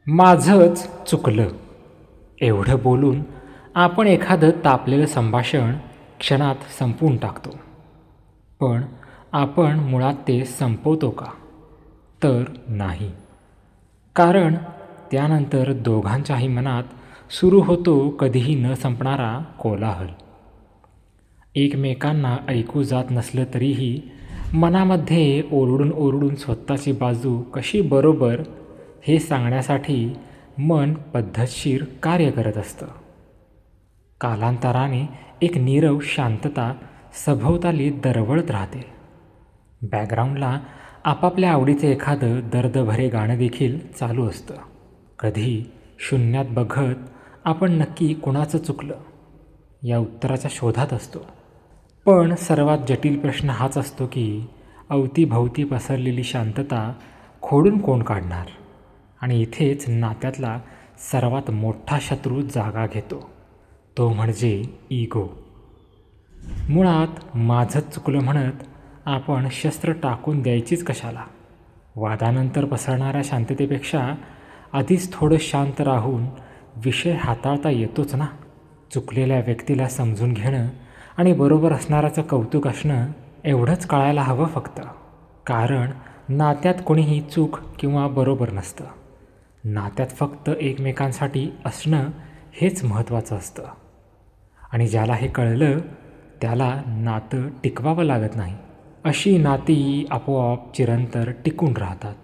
माझंच चुकलं एवढं बोलून आपण एखादं तापलेलं संभाषण क्षणात संपवून टाकतो. पण आपण मुळात ते संपवतो का? तर नाही. कारण त्यानंतर दोघांच्याही मनात सुरू होतो कधीही न संपणारा कोलाहल. एकमेकांना ऐकू जात नसलं तरीही मनामध्ये ओरडून ओरडून स्वतःची बाजू कशी बरोबर हे सांगण्यासाठी मन पद्धतशीर कार्य करत असतं. कालांतराने एक नीरव शांतता सभोवताली दरवळत राहते. बॅकग्राऊंडला आपापल्या आवडीचे एखादं दर्दभरे गाणं देखील चालू असतं. कधी शून्यात बघत आपण नक्की कुणाचं चुकलं या उत्तराच्या शोधात असतो. पण सर्वात जटिल प्रश्न हाच असतो की अवतीभवती पसरलेली शांतता खोडून कोण काढणार? आणि इथेच नात्यातला सर्वात मोठा शत्रू जागा घेतो, तो म्हणजे इगो. मुळात माझंच चुकलं म्हणत आपण शस्त्र टाकून द्यायचीच कशाला? वादानंतर पसरणाऱ्या शांततेपेक्षा आधीच थोडं शांत राहून विषय हाताळता येतोच ना. चुकलेल्या व्यक्तीला समजून घेणं आणि बरोबर असणाऱ्याचं कौतुक असणं एवढंच कळायला हवं फक्त. कारण नात्यात कोणीही चूक किंवा बरोबर नसतं. नात्यात फक्त एकमेकांसाठी असणं हेच महत्त्वाचं असतं. आणि ज्याला हे कळलं त्याला नातं टिकवावं लागत नाही. अशी नाती आपोआप चिरंतर टिकून राहतात.